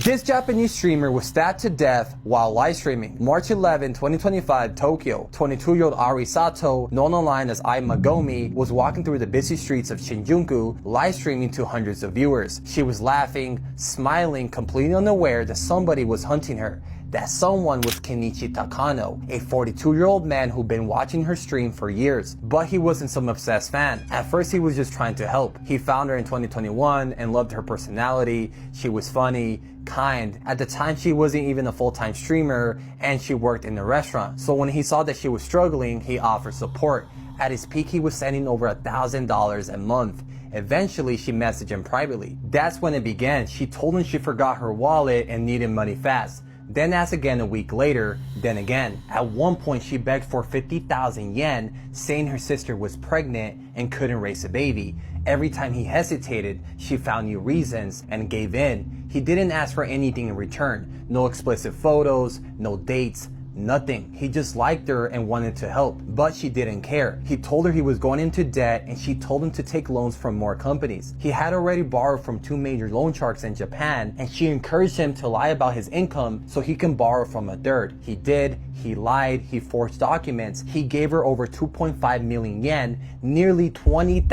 This Japanese streamer was stabbed to death while live streaming. March 11, 2025, Tokyo. 22-year-old Ari Sato, known online as Ai Magomi, was walking through the busy streets of Shinjuku, live streaming to hundreds of viewers. She was laughing, smiling, completely unaware that somebody was hunting her. That someone was Kenichi Takano, a 42-year-old man who'd been watching her stream for years. But he wasn't some obsessed fan. At first he was just trying to help. He found her in 2021 and loved her personality. She was funny, kind. At the time she wasn't even a full-time streamer and she worked in a restaurant. So when he saw that she was struggling, he offered support. At his peak he was sending over $1,000 a month. Eventually, she messaged him privately. That's when it began. She told him she forgot her wallet and needed money fast. Then asked again a week later, then again. At one point, she begged for 50,000 yen, saying her sister was pregnant and couldn't raise a baby. Every time he hesitated, she found new reasons and gave in. He didn't ask for anything in return. No explicit photos, no dates, nothing. He just liked her and wanted to help, but she didn't care. He told her he was going into debt and she told him to take loans from more companies. He had already borrowed from 2 major loan sharks in Japan and she encouraged him to lie about his income so he can borrow from a third. He did. He lied. He forged documents. He gave her over 2.5 million yen, nearly $20,000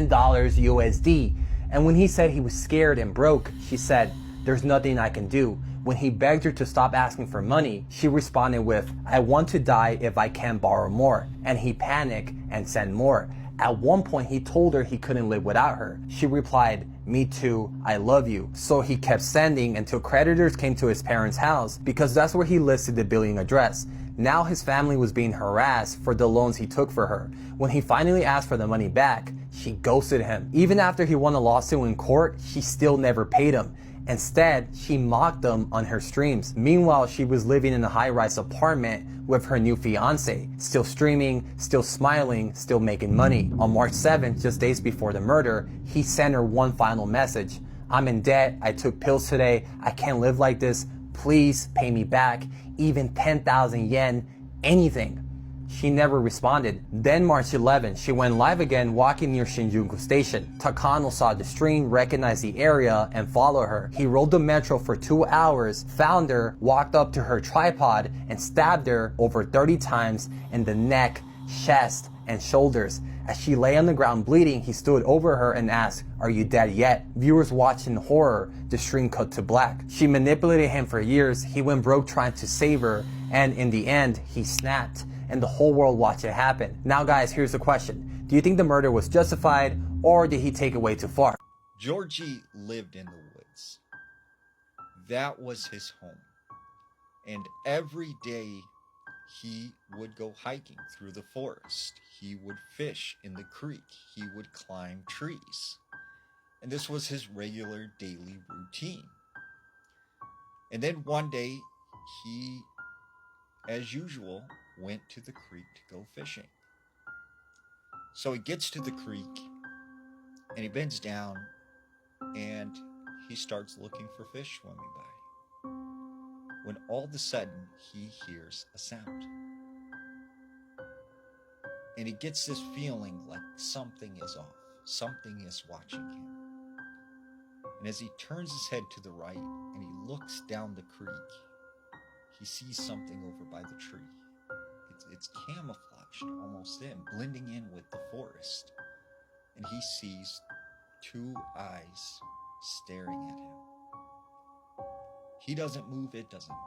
USD. And when he said he was scared and broke, she said, "There's nothing I can do." When he begged her to stop asking for money, she responded with, "I want to die if I can't borrow more." And he panicked and sent more. At one point, he told her he couldn't live without her. She replied, "Me too, I love you." So he kept sending until creditors came to his parents' house because that's where he listed the billing address. Now his family was being harassed for the loans he took for her. When he finally asked for the money back, she ghosted him. Even after he won a lawsuit in court, she still never paid him. Instead, she mocked them on her streams. Meanwhile, she was living in a high-rise apartment with her new fiance, still streaming, still smiling, still making money. On March 7th, just days before the murder, he sent her one final message. "I'm in debt, I took pills today, I can't live like this, please pay me back, even 10,000 yen, anything." She never responded. Then March 11, she went live again walking near Shinjuku Station. Takano saw the stream, recognized the area, and followed her. He rode the metro for 2 hours, found her, walked up to her tripod, and stabbed her over 30 times in the neck, chest, and shoulders. As she lay on the ground bleeding, he stood over her and asked, "Are you dead yet?" Viewers watched in horror. The stream cut to black. She manipulated him for years. He went broke trying to save her, and in the end, he snapped. And the whole world watched it happen. Now guys, here's the question. Do you think the murder was justified or did he take it way too far? Georgie lived in the woods. That was his home. And every day he would go hiking through the forest. He would fish in the creek. He would climb trees. And this was his regular daily routine. And then one day he, as usual, went to the creek to go fishing. So he gets to the creek and he bends down and he starts looking for fish swimming by. When all of a sudden he hears a sound. And he gets this feeling like something is off. Something is watching him. And as he turns his head to the right and he looks down the creek, he sees something over by the tree. It's camouflaged almost in, blending in with the forest. And he sees 2 eyes staring at him. he doesn't move, it doesn't move.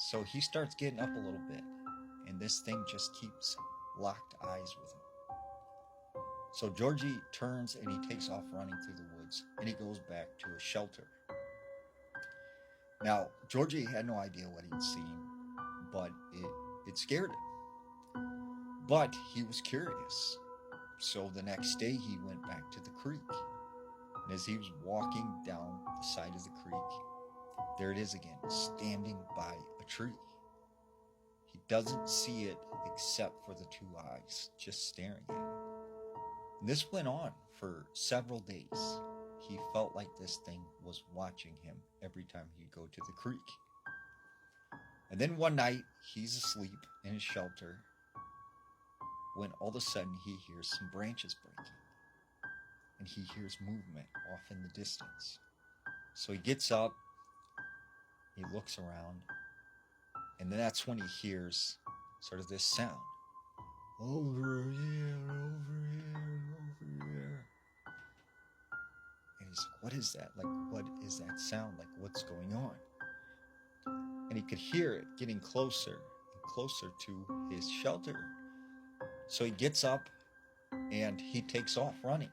So he starts getting up a little bit, and this thing just keeps locked eyes with him. So Georgie turns and he takes off running through the woods, and he goes back to his shelter. Now, Georgie had no idea what he'd seen, but it scared him. But he was curious. So the next day he went back to the creek. And as he was walking down the side of the creek, there it is again, standing by a tree. He doesn't see it except for the two eyes just staring at him. And this went on for several days. He felt like this thing was watching him every time he'd go to the creek. And then one night, he's asleep in his shelter when all of a sudden he hears some branches breaking. And he hears movement off in the distance. So he gets up, he looks around, and then that's when he hears sort of this sound. Over here, over here, over here. And he's like, what is that? Like, what is that sound? Like, what's going on? And he could hear it getting closer and closer to his shelter. So he gets up and he takes off running.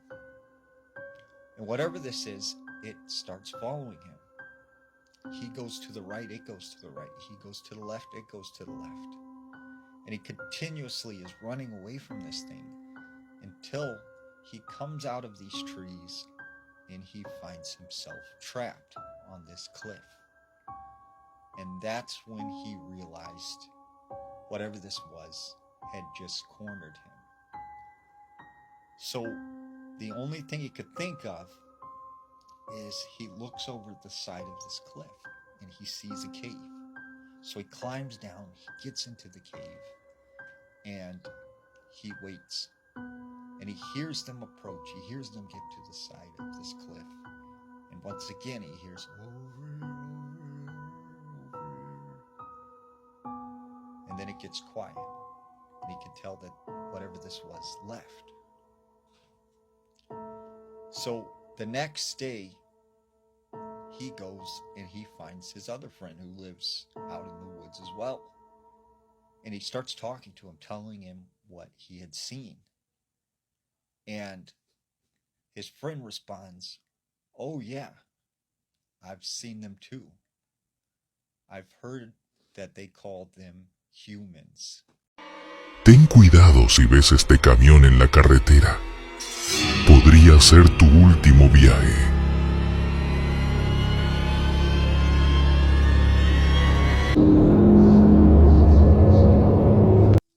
And whatever this is, it starts following him. He goes to the right, it goes to the right. He goes to the left, it goes to the left. And he continuously is running away from this thing until he comes out of these trees and he finds himself trapped on this cliff. And that's when he realized whatever this was had just cornered him. So the only thing he could think of is he looks over the side of this cliff and he sees a cave. So he climbs down, he gets into the cave, and he waits. And he hears them approach, he hears them get to the side of this cliff. And once again he hears, over here, over here, over here. And then it gets quiet. And he can tell that whatever this was left. So the next day, he goes and he finds his other friend who lives out in the woods as well. And he starts talking to him, telling him what he had seen. And his friend responds, oh yeah, I've seen them too. I've heard that they called them humans. Ten cuidado si ves este camión en la carretera. Podría ser tu último viaje.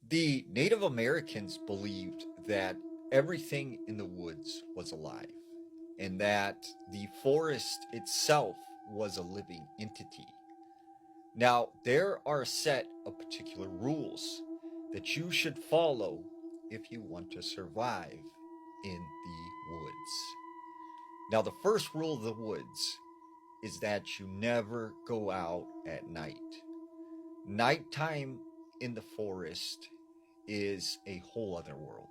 The Native Americans believed that everything in the woods was alive and that the forest itself was a living entity. Now, there are a set of particular rules that you should follow if you want to survive in the woods. Now, the first rule of the woods is that you never go out at night. Nighttime in the forest is a whole other world.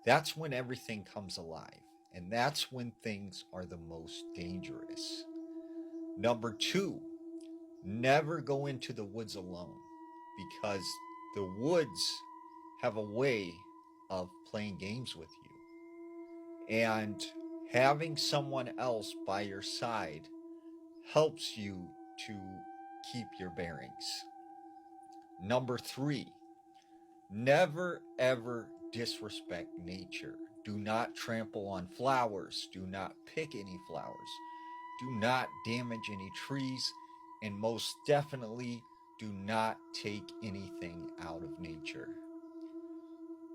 That's when everything comes alive, and that's when things are the most dangerous. Number 2, never go into the woods alone, because the woods have a way of playing games with you. And having someone else by your side helps you to keep your bearings. Number 3, never ever disrespect nature. Do not trample on flowers. Do not pick any flowers. Do not damage any trees. And most definitely, do not take anything out of nature.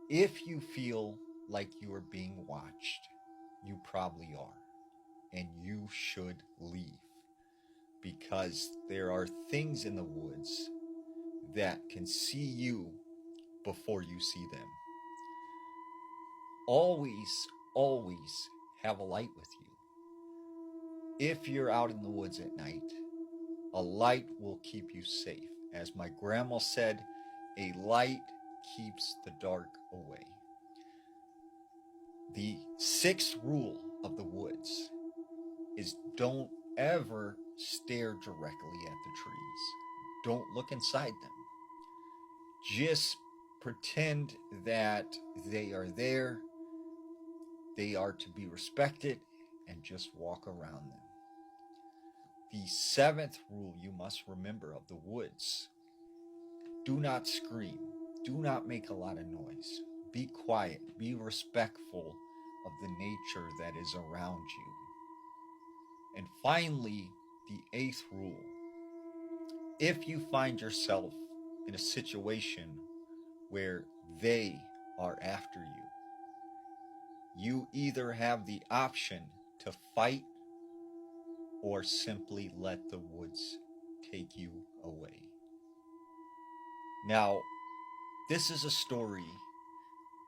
If you feel like you are being watched, you probably are. And you should leave. Because there are things in the woods that can see you before you see them. Always, always have a light with you. If you're out in the woods at night, a light will keep you safe. As my grandma said, a light keeps the dark away. The 6th rule of the woods is don't ever stare directly at the trees. Don't look inside them. Just pretend that they are there, they are to be respected, and just walk around them. The seventh rule you must remember of the woods: do not scream, do not make a lot of noise, be quiet, be respectful of the nature that is around you. And finally, the eighth rule: if you find yourself in a situation where they are after you, you either have the option to fight or simply let the woods take you away. Now, this is a story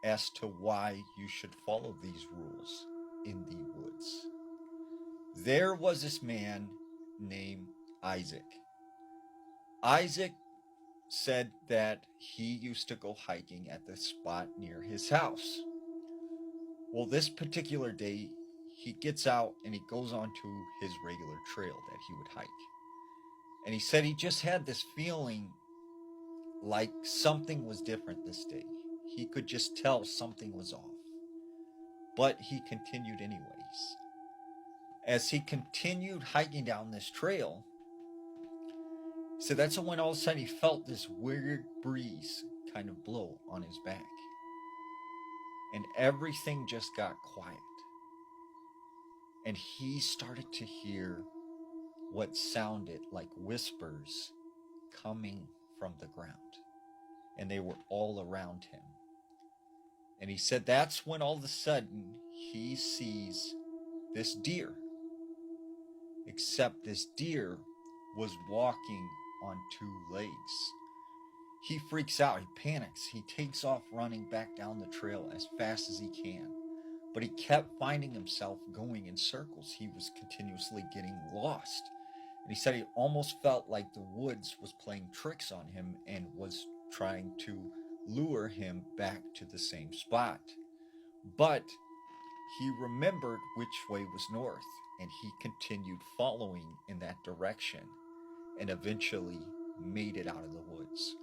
as to why you should follow these rules in the woods. There was this man named Isaac. Isaac said that he used to go hiking at the spot near his house. Well, this particular day, he gets out and he goes onto his regular trail that he would hike. And he said he just had this feeling like something was different this day. He could just tell something was off. But he continued anyways. As he continued hiking down this trail, so that's when all of a sudden he felt this weird breeze kind of blow on his back. And everything just got quiet. And he started to hear what sounded like whispers coming from the ground. And they were all around him. And he said that's when all of a sudden he sees this deer. Except this deer was walking on two legs. He freaks out, he panics, he takes off running back down the trail as fast as he can. But he kept finding himself going in circles. He was continuously getting lost. And he said he almost felt like the woods was playing tricks on him and was trying to lure him back to the same spot. But he remembered which way was north, and he continued following in that direction and eventually made it out of the woods.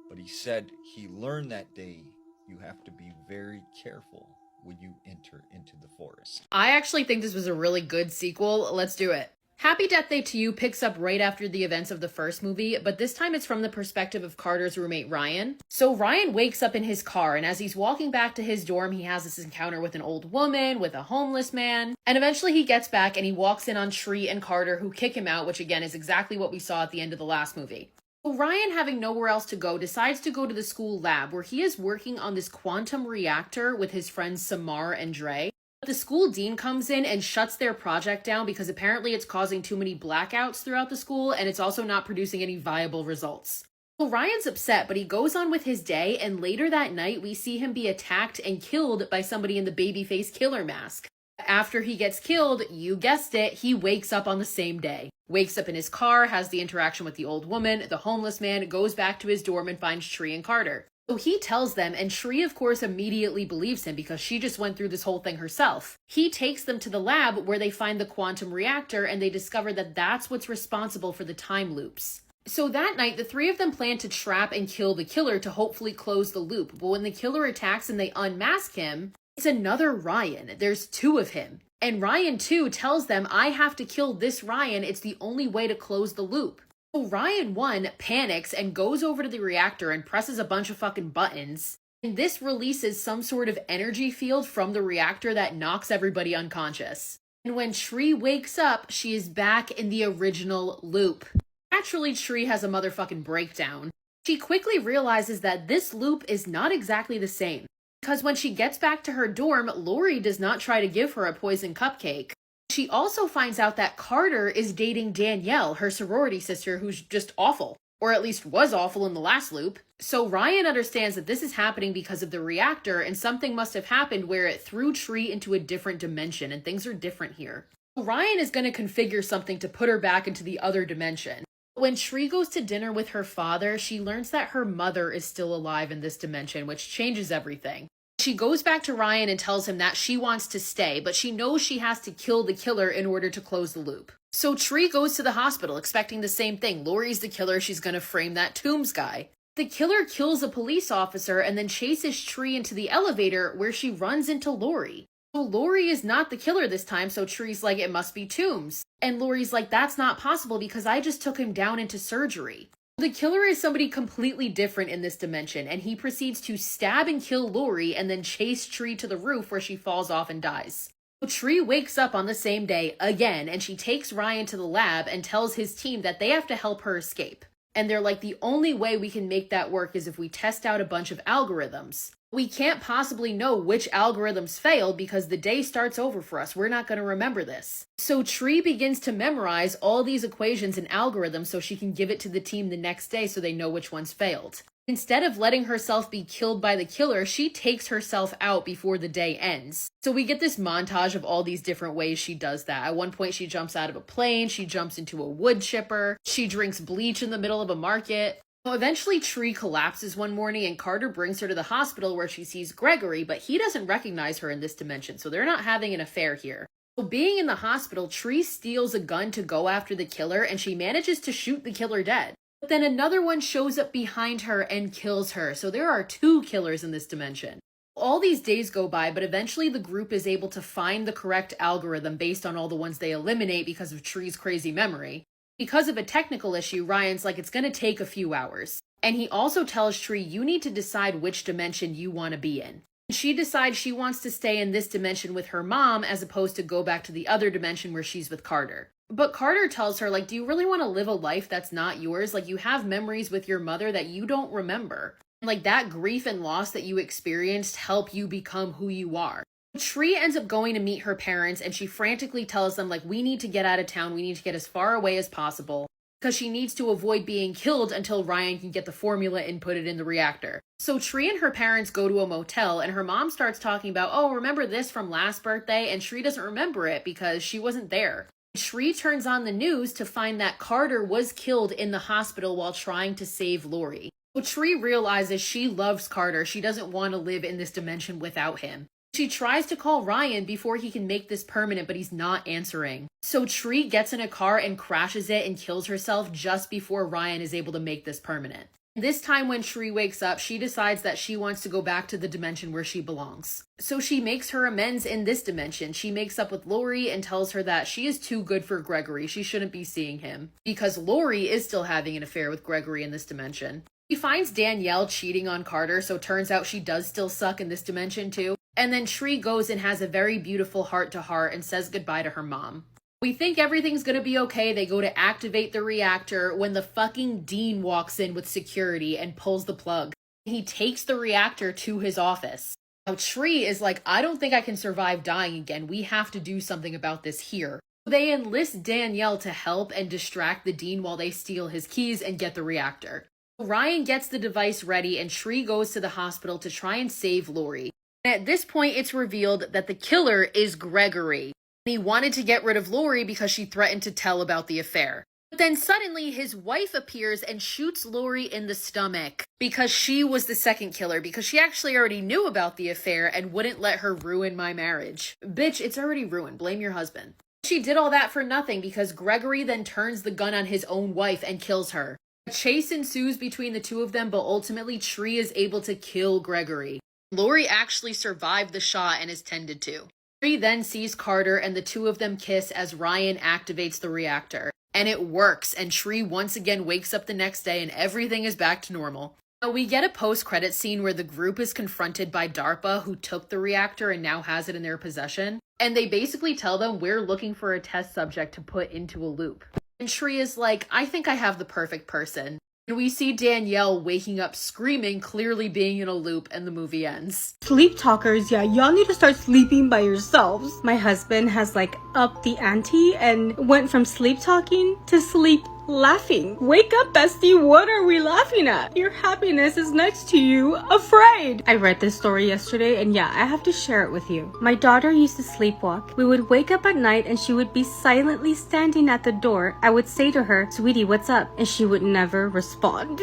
But he said he learned that day you have to be very careful when you enter into the forest. I actually think this was a really good sequel. Let's do it. Happy Death Day to You picks up right after the events of the first movie, but this time it's from the perspective of Carter's roommate Ryan. So Ryan wakes up in his car, and as he's walking back to his dorm, he has this encounter with an old woman, with a homeless man, and eventually he gets back and he walks in on Tree and Carter, who kick him out, which again is exactly what we saw at the end of the last movie. So Ryan, having nowhere else to go, decides to go to the school lab where he is working on this quantum reactor with his friends Samar and Dre. The school dean comes in and shuts their project down because apparently it's causing too many blackouts throughout the school, and it's also not producing any viable results. So Ryan's upset, but he goes on with his day, and later that night we see him be attacked and killed by somebody in the babyface killer mask. After he gets killed, you guessed it, he wakes up on the same day. Wakes up in his car, has the interaction with the old woman, the homeless man, goes back to his dorm and finds Tree and Carter. So he tells them, and Tree of course immediately believes him because she just went through this whole thing herself. He takes them to the lab where they find the quantum reactor and they discover that that's what's responsible for the time loops. So that night, the three of them plan to trap and kill the killer to hopefully close the loop. But when the killer attacks and they unmask him, it's another Ryan. There's two of him. And Ryan too tells them, I have to kill this Ryan. It's the only way to close the loop. So Ryan 1 panics and goes over to the reactor and presses a bunch of fucking buttons. And this releases some sort of energy field from the reactor that knocks everybody unconscious. And when Tree wakes up, she is back in the original loop. Naturally, Tree has a motherfucking breakdown. She quickly realizes that this loop is not exactly the same. Because when she gets back to her dorm, Lori does not try to give her a poison cupcake. She also finds out that Carter is dating Danielle, her sorority sister, who's just awful. Or at least was awful in the last loop. So Ryan understands that this is happening because of the reactor, and something must have happened where it threw Tree into a different dimension, and things are different here. So Ryan is going to configure something to put her back into the other dimension. When Tree goes to dinner with her father, she learns that her mother is still alive in this dimension, which changes everything. She goes back to Ryan and tells him that she wants to stay, but she knows she has to kill the killer in order to close the loop. So Tree goes to the hospital expecting the same thing. Laurie's the killer, she's gonna frame that Toombs guy. The killer kills a police officer and then chases Tree into the elevator where she runs into Laurie. So Laurie is not the killer this time, so Tree's like, it must be Toombs. And Laurie's like, that's not possible because I just took him down into surgery. The killer is somebody completely different in this dimension, and he proceeds to stab and kill Laurie and then chase Tree to the roof where she falls off and dies. So Tree wakes up on the same day again, and she takes Ryan to the lab and tells his team that they have to help her escape. And they're like, the only way we can make that work is if we test out a bunch of algorithms. We can't possibly know which algorithms failed because the day starts over for us. We're not going to remember this. So Tree begins to memorize all these equations and algorithms so she can give it to the team the next day so they know which ones failed. Instead of letting herself be killed by the killer, she takes herself out before the day ends. So we get this montage of all these different ways she does that. At one point, she jumps out of a plane, she jumps into a wood chipper, she drinks bleach in the middle of a market. Well, eventually, Tree collapses one morning and Carter brings her to the hospital where she sees Gregory, but he doesn't recognize her in this dimension, so they're not having an affair here. So being in the hospital, Tree steals a gun to go after the killer, and she manages to shoot the killer dead. But then another one shows up behind her and kills her, so there are 2 killers in this dimension. All these days go by, but eventually the group is able to find the correct algorithm based on all the ones they eliminate because of Tree's crazy memory. Because of a technical issue, Ryan's like, it's gonna take a few hours. And he also tells Tree, you need to decide which dimension you want to be in. She decides she wants to stay in this dimension with her mom as opposed to go back to the other dimension where she's with Carter. But Carter tells her, like, do you really want to live a life that's not yours? Like, you have memories with your mother that you don't remember. Like, that grief and loss that you experienced help you become who you are. Tree ends up going to meet her parents, and she frantically tells them, like, we need to get out of town. We need to get as far away as possible because she needs to avoid being killed until Ryan can get the formula inputted in the reactor. So Tree and her parents go to a motel, and her mom starts talking about, oh, remember this from last birthday? And Tree doesn't remember it because she wasn't there. Tree turns on the news to find that Carter was killed in the hospital while trying to save Laurie. So Tree realizes she loves Carter. She doesn't want to live in this dimension without him. She tries to call Ryan before he can make this permanent, but he's not answering. So Tree gets in a car and crashes it and kills herself just before Ryan is able to make this permanent. This time when Tree wakes up, she decides that she wants to go back to the dimension where she belongs. So she makes her amends in this dimension. She makes up with Laurie and tells her that she is too good for Gregory. She shouldn't be seeing him because Laurie is still having an affair with Gregory in this dimension. She finds Danielle cheating on Carter, so turns out she does still suck in this dimension too. And then Tree goes and has a very beautiful heart-to-heart and says goodbye to her mom. We think everything's gonna be okay. They go to activate the reactor when the fucking Dean walks in with security and pulls the plug. He takes the reactor to his office. Now Tree is like, I don't think I can survive dying again. We have to do something about this here. They enlist Danielle to help and distract the Dean while they steal his keys and get the reactor. Ryan gets the device ready and Tree goes to the hospital to try and save Laurie. And at this point, it's revealed that the killer is Gregory. He wanted to get rid of Laurie because she threatened to tell about the affair. But then suddenly his wife appears and shoots Laurie in the stomach because she was the second killer, because she actually already knew about the affair and wouldn't let her ruin my marriage. Bitch, it's already ruined. Blame your husband. She did all that for nothing because Gregory then turns the gun on his own wife and kills her. A chase ensues between the two of them, but ultimately Tree is able to kill Gregory. Laurie actually survived the shot and is tended to. Tree then sees Carter and the two of them kiss as Ryan activates the reactor. And it works, and Tree once again wakes up the next day and everything is back to normal. Now, we get a post-credit scene where the group is confronted by DARPA, who took the reactor and now has it in their possession. And they basically tell them, we're looking for a test subject to put into a loop. And Tree is like, I think I have the perfect person. And we see Danielle waking up screaming, clearly being in a loop, and the movie ends. Sleep talkers, yeah, y'all need to start sleeping by yourselves. My husband has upped the ante and went from sleep talking to sleep laughing. Wake up, bestie, what are we laughing at? Your happiness is next to you, afraid. I read this story yesterday and yeah, I have to share it with you. My daughter used to sleepwalk. We would wake up at night and she would be silently standing at the door. I would say to her, sweetie, what's up? And she would never respond.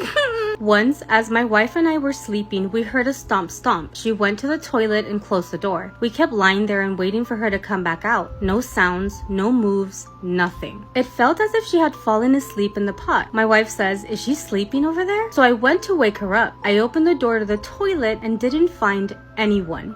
Once, as my wife and I were sleeping, we heard a stomp stomp. She went to the toilet and closed the door. We kept lying there and waiting for her to come back out. No sounds, no moves, nothing. It felt as if she had fallen asleep in the pot. My wife says, "Is she sleeping over there?" So I went to wake her up. I opened the door to the toilet and didn't find anyone.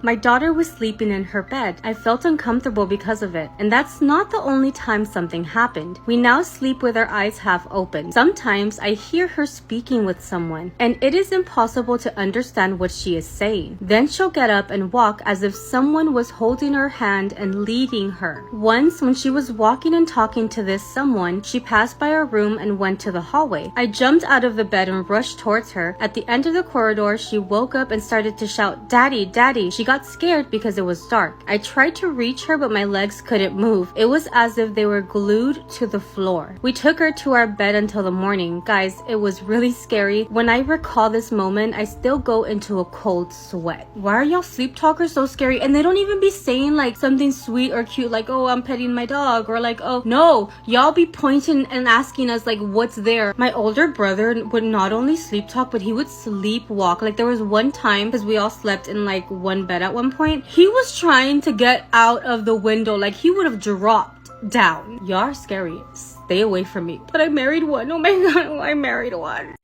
My daughter was sleeping in her bed. I felt uncomfortable because of it. And that's not the only time something happened. We now sleep with our eyes half open. Sometimes I hear her speaking with someone, and it is impossible to understand what she is saying. Then she'll get up and walk as if someone was holding her hand and leading her. Once, when she was walking and talking to this someone, she passed by our room and went to the hallway. I jumped out of the bed and rushed towards her. At the end of the corridor, she woke up and started to shout, "Daddy, Daddy." She got scared because it was dark. I tried to reach her, but my legs couldn't move. It was as if they were glued to the floor. We took her to our bed until the morning. Guys, it was really scary. When I recall this moment, I still go into a cold sweat. Why are y'all sleep talkers so scary? And they don't even be saying like something sweet or cute like, "Oh, I'm petting my dog," or like, "Oh, no." Y'all be pointing and asking us like, "What's there?" My older brother would not only sleep talk, but he would sleepwalk. Like there was one time, because we all slept in like one bed at one point, he was trying to get out of the window. Like he would have dropped down. Y'all are scary. Stay away from me. But I married one. Oh my god, I married one.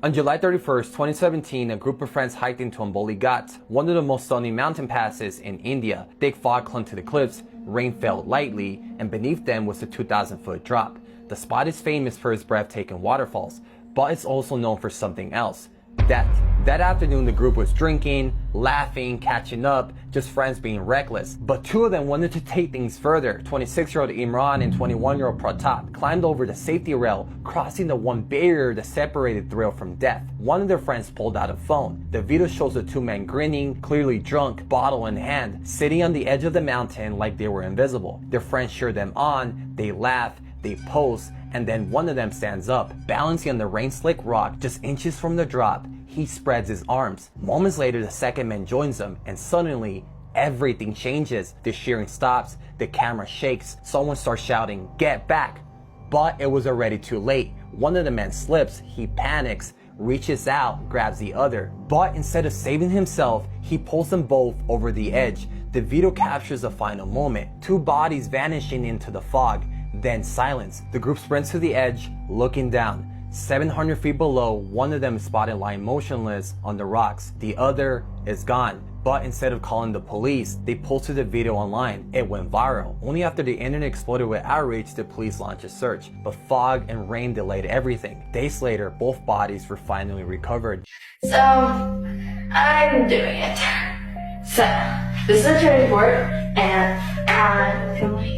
On July 31st, 2017, a group of friends hiked into Amboli Ghats, one of the most stunning mountain passes in India. Thick fog clung to the cliffs, rain fell lightly, and beneath them was a 2,000-foot drop. The spot is famous for its breathtaking waterfalls, but it's also known for something else: death. That afternoon, the group was drinking, laughing, catching up, just friends being reckless. But two of them wanted to take things further. 26-year-old Imran and 21-year-old Pratap climbed over the safety rail, crossing the one barrier that separated thrill from death. One of their friends pulled out a phone. The video shows the two men grinning, clearly drunk, bottle in hand, sitting on the edge of the mountain like they were invisible. Their friends cheer them on, they laugh, they pose, and then one of them stands up, balancing on the rain-slick rock just inches from the drop. He spreads his arms. Moments later, the second man joins them, and suddenly, everything changes. The shearing stops, the camera shakes, someone starts shouting, "Get back!" But it was already too late. One of the men slips, he panics, reaches out, grabs the other. But instead of saving himself, he pulls them both over the edge. The video captures the final moment. Two bodies vanishing into the fog, then silence. The group sprints to the edge, looking down. 700 feet below, one of them is spotted lying motionless on the rocks. The other is gone. But instead of calling the police, they posted the video online. It went viral. Only after the internet exploded with outrage did police launch a search. But fog and rain delayed everything. Days later, both bodies were finally recovered. So, I'm doing it. So, this is a training board, and I'm filming.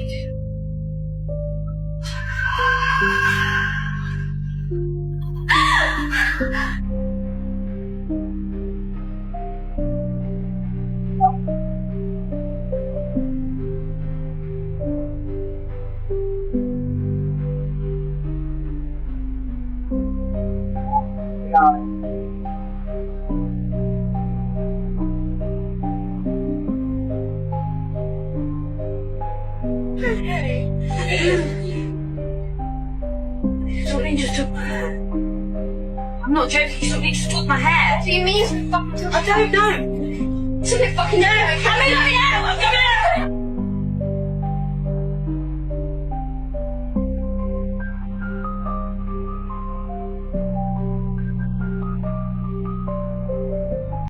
Something just took my hair. I'm not joking, something just took my hair. What do you mean? I don't know. Something fucking let me out! I'm coming out!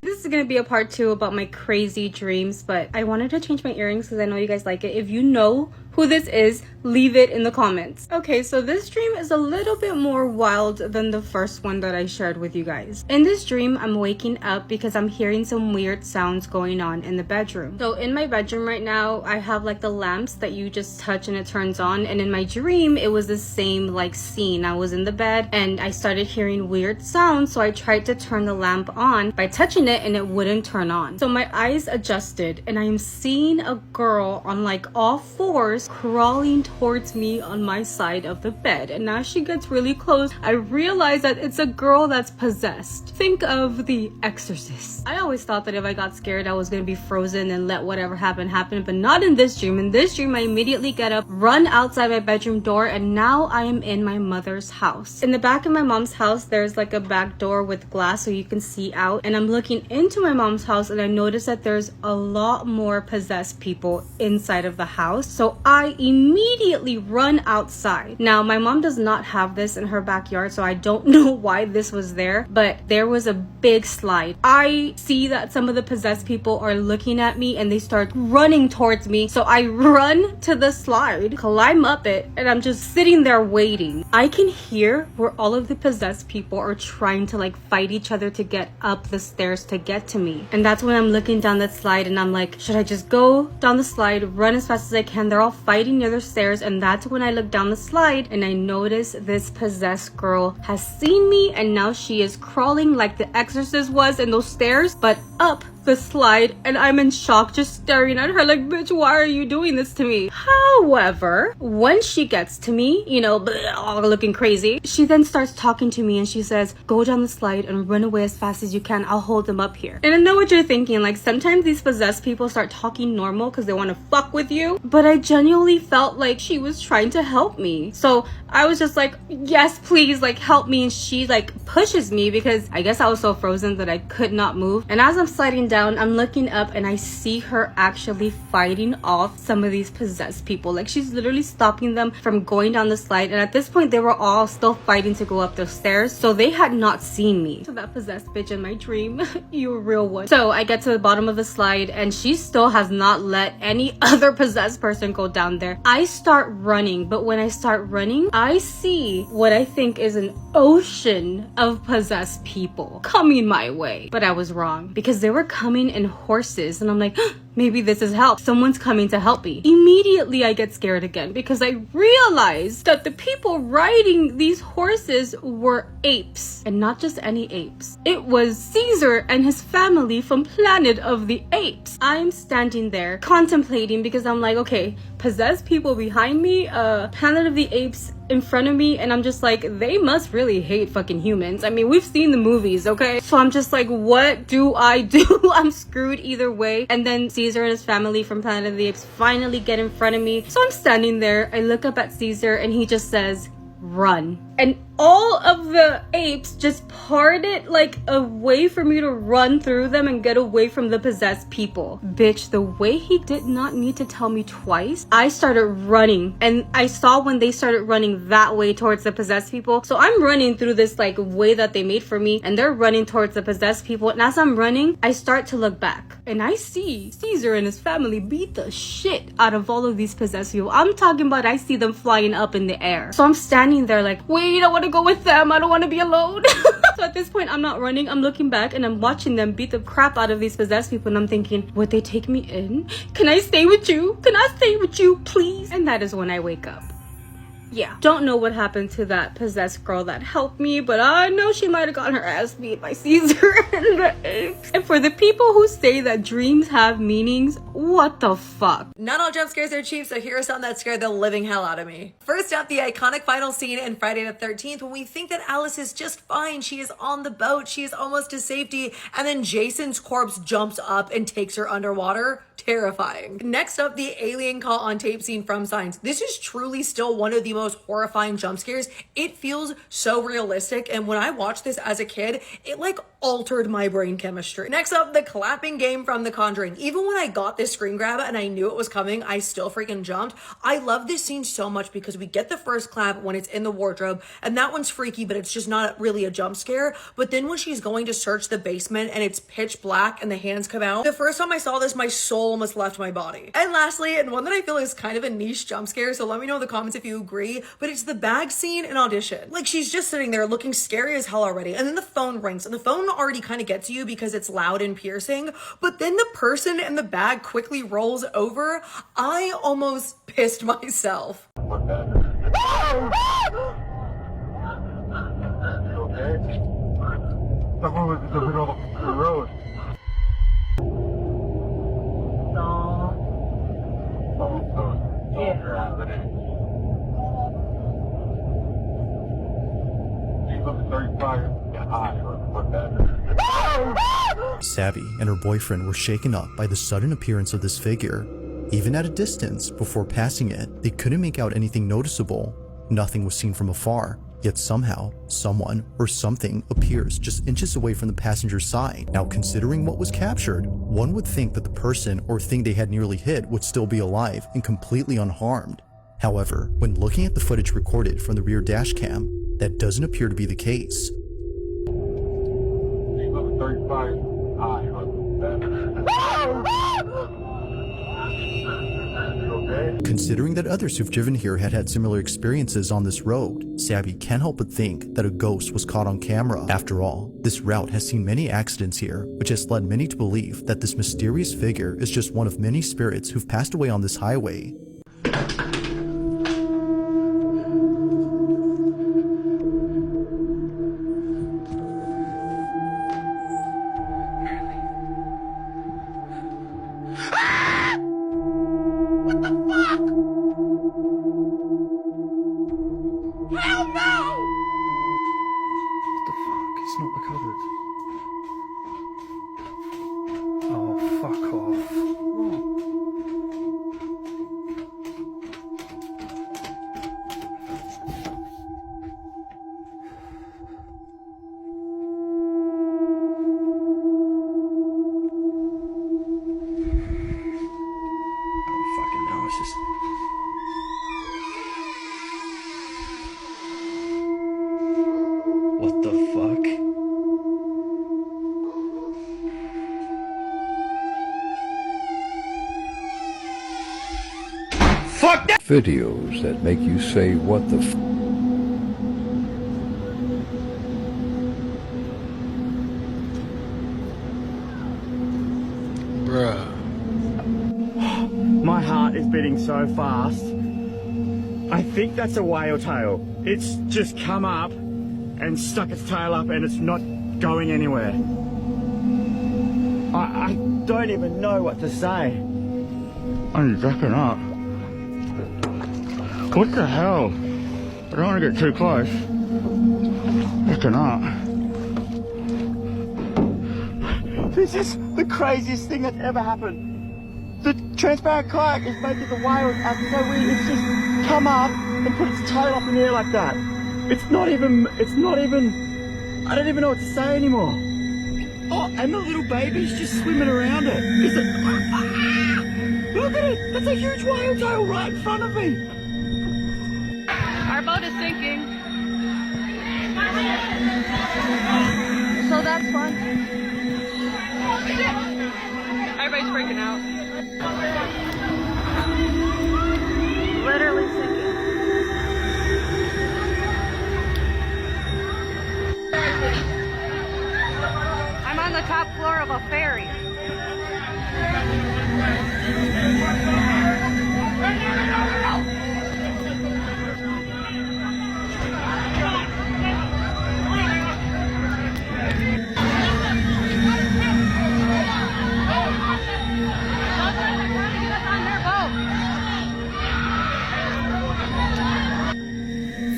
This is gonna be a part 2 about my crazy dreams, but I wanted to change my earrings because I know you guys like it. If you know who this is, leave it in the comments. Okay, so this dream is a little bit more wild than the first one that I shared with you guys. In this dream, I'm waking up because I'm hearing some weird sounds going on in the bedroom. So in my bedroom right now, I have like the lamps that you just touch and it turns on. And in my dream, it was the same like scene. I was in the bed and I started hearing weird sounds. So I tried to turn the lamp on by touching it and it wouldn't turn on. So my eyes adjusted and I am seeing a girl on like all fours crawling towards me on my side of the bed. And as she gets really close, I realize that it's a girl that's possessed. Think of The Exorcist. I always thought that if I got scared, I was gonna be frozen and let whatever happen, but not in this dream. In this dream, I immediately get up, run outside my bedroom door, and now I am in my mother's house. In the back of my mom's house, there's like a back door with glass so you can see out. And I'm looking into my mom's house and I notice that there's a lot more possessed people inside of the house. So I immediately run outside. Now, my mom does not have this in her backyard, so I don't know why this was there, but there was a big slide. I see that some of the possessed people are looking at me and they start running towards me. So I run to the slide, climb up it, and I'm just sitting there waiting. I can hear where all of the possessed people are trying to like fight each other to get up the stairs to get to me. And that's when I'm looking down that slide and I'm like, should I just go down the slide, run as fast as I can? They're all fighting near the stairs. And that's when I look down the slide and I notice this possessed girl has seen me and now she is crawling like the Exorcist was in those stairs, but up the slide, and I'm in shock just staring at her like, bitch, why are you doing this to me? However, when she gets to me, you know, all looking crazy, she then starts talking to me and she says, go down the slide and run away as fast as you can. I'll hold them up here. And I know what you're thinking, like sometimes these possessed people start talking normal because they want to fuck with you, but I genuinely felt like she was trying to help me. So I was just like, yes, please, like help me. And she like pushes me because I guess I was so frozen that I could not move. And as I'm sliding down, I'm looking up and I see her actually fighting off some of these possessed people. Like she's literally stopping them from going down the slide. And at this point, they were all still fighting to go up the stairs. So they had not seen me. So that possessed bitch in my dream, you a real one. So I get to the bottom of the slide and she still has not let any other possessed person go down there. I start running, but when I start running, I see what I think is an ocean of possessed people coming my way. But I was wrong because they were coming in horses and I'm like, maybe this is help. Someone's coming to help me. Immediately I get scared again because I realized that the people riding these horses were apes, and not just any apes. It was Caesar and his family from Planet of the Apes. I'm standing there contemplating because I'm like, okay, possessed people behind me, Planet of the Apes in front of me, and I'm just like, they must really hate fucking humans. I mean, we've seen the movies, okay? So I'm just like, what do I do? I'm screwed either way. And then Caesar and his family from Planet of the Apes finally get in front of me. So I'm standing there, I look up at Caesar and he just says, run. And all of the apes just parted like a way for me to run through them and get away from the possessed people. Bitch, the way he did not need to tell me twice, I started running and I saw when they started running that way towards the possessed people. So I'm running through this like way that they made for me and they're running towards the possessed people. And as I'm running, I start to look back and I see Caesar and his family beat the shit out of all of these possessed people. I'm talking about I see them flying up in the air. So I'm standing there like, wait, I want to go with them. I don't want to be alone. So at this point, I'm not running. I'm looking back and I'm watching them beat the crap out of these possessed people. And I'm thinking, would they take me in? Can I stay with you? Can I stay with you, please? And that is when I wake up. Yeah, don't know what happened to that possessed girl that helped me, but I know she might have gotten her ass beat by Caesar and the apes. And for the people who say that dreams have meanings, what the fuck? Not all jump scares are cheap, so here are some that scared the living hell out of me. First up, the iconic final scene in Friday the 13th when we think that Alice is just fine. She is on the boat. She is almost to safety. And then Jason's corpse jumps up and takes her underwater. Terrifying. Next up, the alien call on tape scene from Signs. This is truly still one of the most horrifying jump scares. It feels so realistic, and when I watched this as a kid, it like altered my brain chemistry. Next up, the clapping game from The Conjuring. Even when I got this screen grab and I knew it was coming, I still freaking jumped. I love this scene so much because we get the first clap when it's in the wardrobe, and that one's freaky, but it's just not really a jump scare. But then when she's going to search the basement and it's pitch black and the hands come out, the first time I saw this, my soul almost left my body. And lastly, and one that I feel is kind of a niche jump scare, so let me know in the comments if you agree, but it's the bag scene in Audition. Like, she's just sitting there looking scary as hell already, and then the phone rings, and the phone already kind of gets you because it's loud and piercing, but then the person in the bag quickly rolls over. I almost pissed myself. Okay. Someone was in the middle of the road. Yeah. Savvy and her boyfriend were shaken up by the sudden appearance of this figure. Even at a distance, before passing it, they couldn't make out anything noticeable. Nothing was seen from afar, yet somehow, someone or something appears just inches away from the passenger's side. Now, considering what was captured, one would think that the person or thing they had nearly hit would still be alive and completely unharmed. However, when looking at the footage recorded from the rear dash cam, that doesn't appear to be the case. 35. Considering that others who've driven here had had similar experiences on this road, Savvy can't help but think that a ghost was caught on camera. After all, this route has seen many accidents here, which has led many to believe that this mysterious figure is just one of many spirits who've passed away on this highway. What the fuck? Fuck that! Videos that make you say, what the f? Bruh. My heart is beating so fast. I think that's a whale tail. It's just come up and stuck its tail up and it's not going anywhere. I don't even know what to say. I'm backing up. What the hell? I don't want to get too close. Backing up. This is the craziest thing that's ever happened. The transparent kayak is making the whales act so weird. It's just come up and put its tail up in the air like that. It's not even, I don't even know what to say anymore. Oh, and the little baby's just swimming around it. Is it? Look at it, that's a huge whale tail right in front of me. Our boat is sinking. So that's fun. Everybody's freaking out. Literally sinking. I'm on the top floor of a ferry.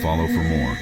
Follow for more.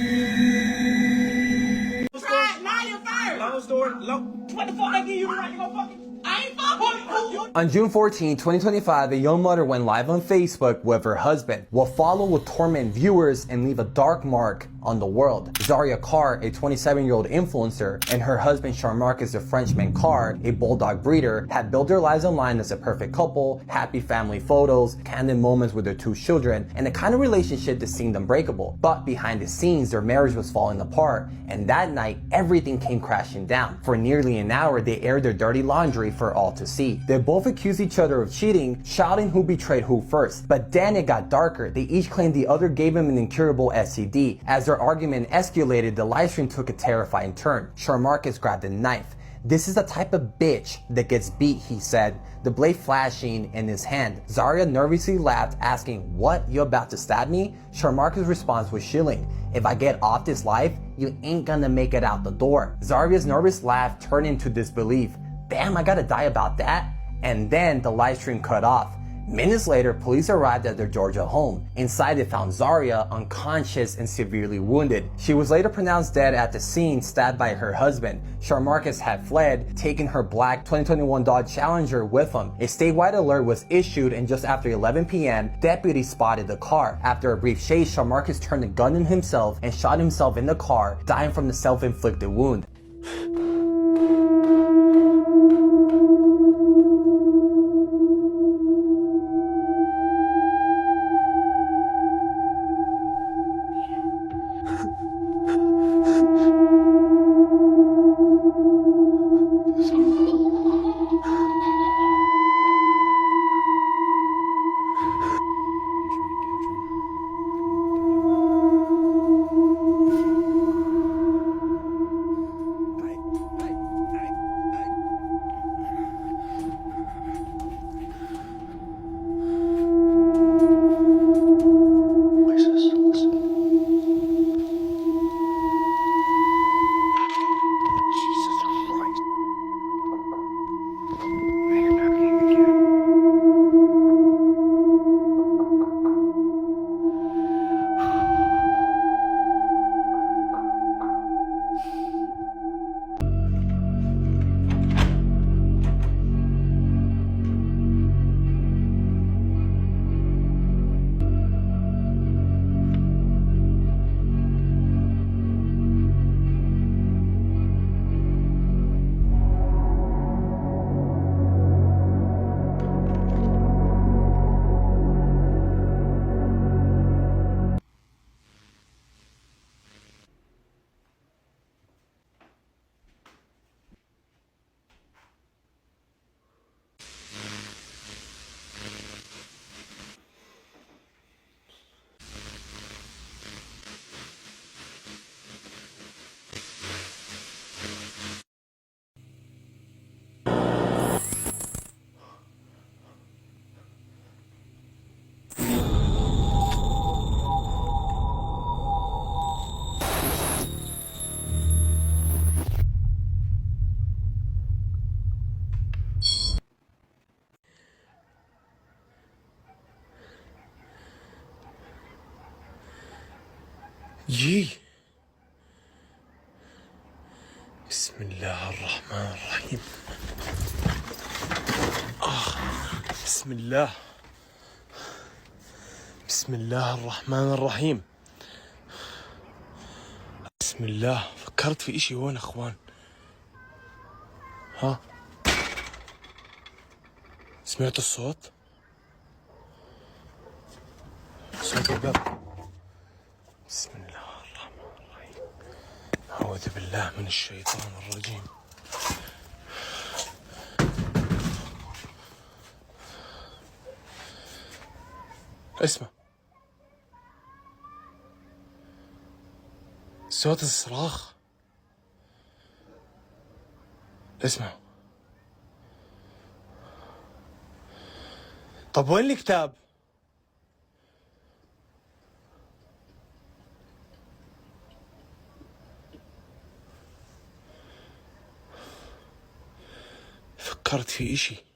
What the fuck I give you right? You gonna fucking... I ain't fucking... On June 14, 2025, a young mother went live on Facebook with her husband. What followed will torment viewers and leave a dark mark on the world. Zaria Carr, a 27-year-old influencer, and her husband Jean-Marcus, the Frenchman Carr, a bulldog breeder, had built their lives online as a perfect couple, happy family photos, candid moments with their two children, and the kind of relationship that seemed unbreakable. But behind the scenes, their marriage was falling apart, and that night, everything came crashing down. For nearly an hour, they aired their dirty laundry for all to see. They both accused each other of cheating, shouting who betrayed who first. But then it got darker. They each claimed the other gave him an incurable STD. As their argument escalated, the livestream took a terrifying turn. Jean-Marcus grabbed a knife. "This is the type of bitch that gets beat," he said, the blade flashing in his hand. Zaria nervously laughed, asking, "What, you about to stab me?" Jean-Marcus' response was chilling. "If I get off this life, you ain't gonna make it out the door." Zaria's nervous laugh turned into disbelief. "Damn, I gotta die about that?" And then the live stream cut off. Minutes later, police arrived at their Georgia home. Inside, they found Zaria unconscious and severely wounded. She was later pronounced dead at the scene, stabbed by her husband. Sharmarcus had fled, taking her black 2021 Dodge Challenger with him. A statewide alert was issued, and just after 11 p.m., deputies spotted the car. After a brief chase, Sharmarcus turned the gun on himself and shot himself in the car, dying from the self-inflicted wound. جي بسم الله الرحمن الرحيم. بسم الله بسم الله الرحمن الرحيم. بسم الله. فكرت في اشي هون اخوان. ها سمعت الصوت؟ صوت الباب. بسم الله الرحمن الرحيم. أعوذ بالله من الشيطان الرجيم. اسمع صوت الصراخ. اسمع. طب وين الكتاب؟ فكرت في اشي.